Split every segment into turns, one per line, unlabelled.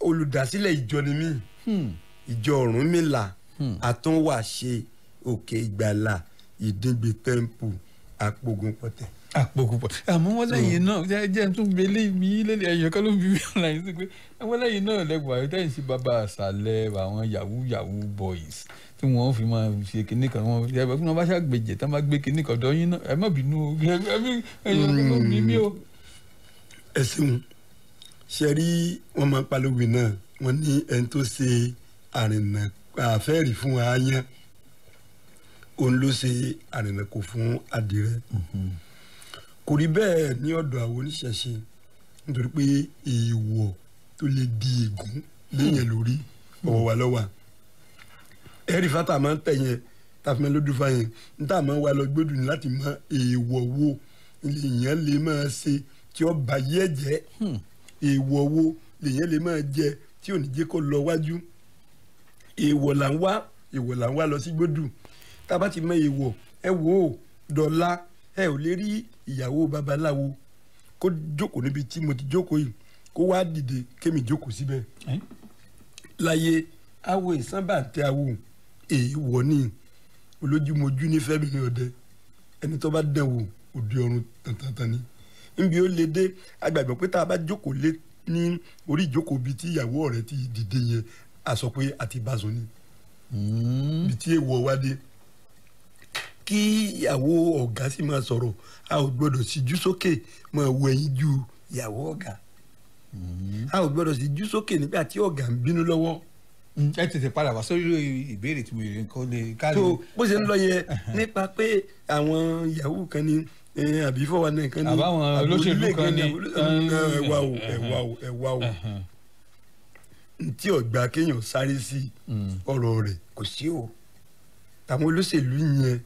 olùdásílẹ̀ ìjọ ni mí ìjọ Ọ̀rúnmìlà àtúnwàṣe òkè ìgbàlà ìdígbè tẹ́ḿpù àpògùnpọ̀tẹ̀.
Àmọ́ wọ́n lẹ́yìn náà jẹ́ tún gbélé mi lẹ́lẹ́ ẹ̀yàn kan ló ń bí mi ọ̀la yìí sí pé wọ́n lẹ́yìn náà lẹ́gbọ̀n àyè tẹ́yìn sí bàbá àṣàlẹ̀ àwọn yahoo boys tí wọ́n fi máa ṣe kinní kan wọ́n yẹ kí wọ́n bá ṣàgbèjẹ̀ tí wọ́n bá gbé kinní kan dọ́yìn náà ẹ má bínú o ẹ̀yàn kan ló ń bí mi o.
Ẹ ṣeun ṣe rí wọn máa palówe náà wọn ní ẹni tó ṣe àrìnà àfẹ́rì fún aáyán òun ló ṣe àrìnà kò fún adìrẹ kò rí bẹ́ẹ̀ ní ọ̀dọ̀ àwọn oníṣẹ̀ṣe nítorí pé èèwọ̀ tó lè di ègún léèyàn lórí ọwọ́ wa lọ́wọ́ ẹ̀rí fata máa ń tẹ̀yẹn tàfimẹ́ lójú fáyẹn níta máa ń wá lọ gbódùn ní láti mọ èèwọ̀ wo lèèyàn lè máa ṣe tí ó bá yẹ jẹ́ èèwọ̀ wo lèèyàn lè máa jẹ tí ò ní jẹ́ kó lọ wájú èèwọ̀ là ń wá lọ sí gbódùn tá a bá ti mọ èèwọ̀ ẹ wò ó dọ̀la ẹ ò lè rí ìyàwó babaláwo kó jókòó níbi tí mo ti jókòó yìí kó wá dìde kémi jókòó síbẹ̀ láyé awo ìsánbàtẹ awo èèwọ̀ ní olójúmojú ní fẹ́mi ní ọdẹ ẹni tó bá dẹ̀ wò òde ọ̀run tantan ni níbi ó lè dé agbàgbọ́ pé tá a bá jókòó lé ní orí ìjókòó bíi tí ìyàwó ọ̀rẹ́ ti dìde yẹn a sọ pé àti bàzọ́ ni bíi tí èèwọ̀ wá dé kí ìyàwó ọ̀gá sì máa sọ̀rọ̀ a ò gbọ́dọ̀ síjú sókè máa wọ ẹyin ju ìyàwó ọ̀gá a ò gbọ́dọ̀ síjú sókè nígbà tí ọ̀gá ń bínú lọ́wọ́.
Ẹ tètè padà wá sórí ìbéèrè tí mo rè nǹkan lè kárí.
tó bó ṣe ń lọ yẹ nípa pé àwọn yahoo kan ní àbí fọwọ́ náà kan ní
àbáwọn olóṣèlú kan ní
ẹ̀wà o tí ọ̀gbà kéèyàn sáré sí ọ̀rọ̀ rẹ̀ kò sí o àwọn olóṣèlú yẹn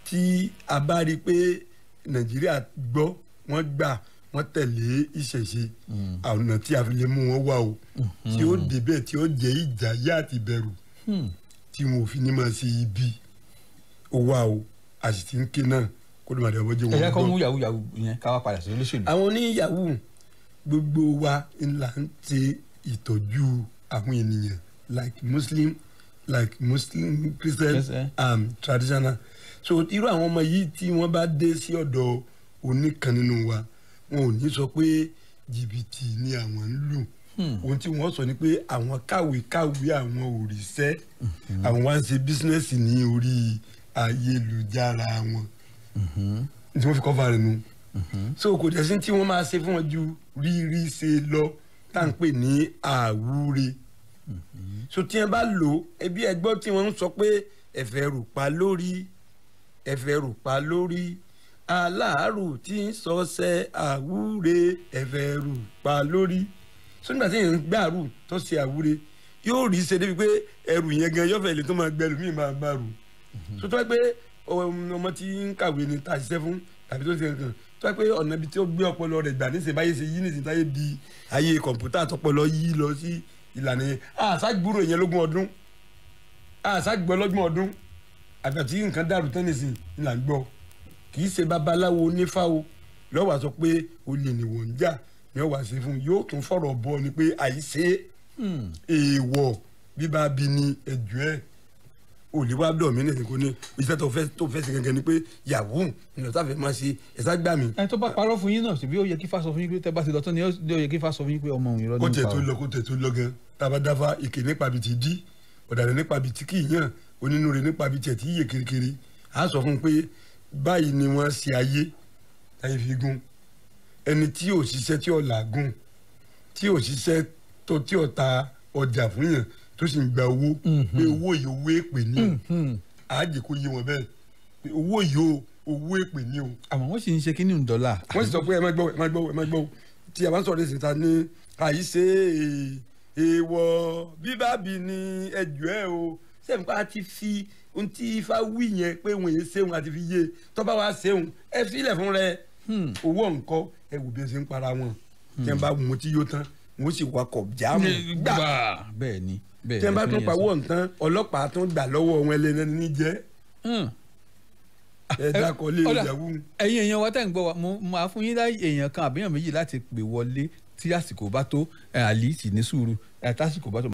tí a bá rí i pé Nàìjíríà gbọ́ wọ́n gbà wọ́n tẹ̀lé ìṣẹ̀ṣe ọ̀nà tí a fi lè mú wọn wá o tí ó débẹ̀ tí ó jẹ́ ìjà yá àti bẹ̀rù tí wọn ò fi ní máa ṣe ibi ó wá o a sì ti ń ké náà kó ló máa dẹ̀ ọmọdé wọn gbọ́.
ẹ̀yà kan mú yahoo yẹn ká wá padà sí olóṣèlú.
àwọn oníyàwó gbogbo wa ńlá ń ṣe ìtọ́jú àwọn ènìyàn like Muslim Christian traditional so irú àwọn ọmọ yìí tí wọ́n bá dé sí ọ̀dọ̀ oníkan nínú wa wọn ò ní sọ pé jìbìtì ni àwọn ń lù ohun tí wọ́n sọ ni pé àwọn kàwé àwọn ò ríṣẹ́ àwọn wá ń ṣe bísínẹ́sì ní orí ayélujára wọn tí wọ́n fi kọ́ fà rẹ̀ nu so kò dẹ̀ sí tí wọ́n máa ṣe fún wọn ju rírí ṣe lọ tá à ń pè ní àwúre so tí wọ́n bá lò ẹbí ẹgbọ́n tí wọ́n ń sọ pé ẹ̀fẹ̀ rò pa lórí aláàárù tí ń sọsẹ àwúre ẹ̀fẹ̀ rò pa lórí so nígbà tí èèyàn ń gbàrú tó ṣe àwúre yóò rí ṣe débi pé ẹrù yẹn gan yọ̀fẹ̀ lè tó máa gbẹrù míì máa gbàrú so tó wá pé ọmọ tí ń kàwé ni tá a ṣiṣẹ́ fún tàbí tó ṣe kankan tó wá pé ọ̀nà ibi tí ó gbé ọpọlọ rẹ̀ gbà níṣẹ́ báyé ṣe yí níṣẹ́ táyé di ayé kọ̀ǹpútà tọpọlọ yí lọ sí ìlànà yẹn àṣàgbúrò yẹn lógún ọdún àṣàgbọ́ lọ́gbọ̀n ọdún àgbà tí nǹkan dàrú tán nìsín là ń gbọ́ kì í ṣe babaláwo onífáwo lọ́wọ́ sọ pé olè nìwọ̀n ń jà ní ọ̀wà ṣe fún yóò tún fọ̀rọ̀ bọ́ ni pé àìṣe èèwọ̀ bíbá bí ni ẹ̀jọ́ ẹ̀ olè wá dọ̀ mí nìkan ní iṣẹ́ tó fẹ́ ṣe gangan ni pé yahoo ìlọ táfẹ́ máa ṣe ẹ̀sà gbà mí.
ẹni tó bá parọ́ fún yín náà ṣèbí ó yẹ kí fásọ fún yín pé tẹ́ bá ti lọ tán ni ó yẹ kí fásọ fún yín pé ọmọ òun irọ́ nípa o.
kó tẹ̀ tó lọ gan tabadáfa ìkè nípa bìí ti dí ọ̀dàlẹ̀ nípa bìí ti kì í yàn onínúure nípa bìí tiẹ̀ ti yíyẹ kirikiri à sọ fún un pé báyìí ni wọ́n ṣe ayé fi gún ẹni tí ò ṣiṣẹ́ tí ò làágùn tí ò ṣiṣẹ́ tí ò ta ọjà fún yàn tó sì ń gba owó pé owó yìí owó èpè ní o àájì kó yé wọn bẹ́ẹ̀ pé owó yìí owó èpè ní o.
àmọ́ wọ́n sì ń ṣe kínní dọ́là.
wọ́n sì sọ pé ẹ má gbọ́ tí a bá ń sọ̀rọ̀ ẹ̀sìn ta ní àyíṣe èèwọ̀ bíbábí ni ẹjọ́ ẹ o sẹ́ǹpá ti fi ohun tí ifá wí yẹn pé òun yẹn ṣéun àti fi yé tọ́ba wa ṣéun ẹ filẹ̀ fún rẹ owó nǹkan ẹ wò bí ẹ ṣe ń para wọn tí wọn bá wọn tí yóò tán wọn sì wakọ̀ jáàmù gbà
bẹ́ẹ̀ ni
tí wọn bá tún pa wọ́n tán ọlọ́pàá tún gbà lọ́wọ́ wọn ẹlẹ́ni ní jẹ́ ẹ dákọ̀ lé ìyàwó.
ẹ̀yin èèyàn wa tẹ̀ ń gbọ́ wa mo máa fún yín láyé èèyàn kan àbíyàn méjì láti pè wọlé tí àsìkò bá tó àlì sì ní sùúrù tásìkò bá tó.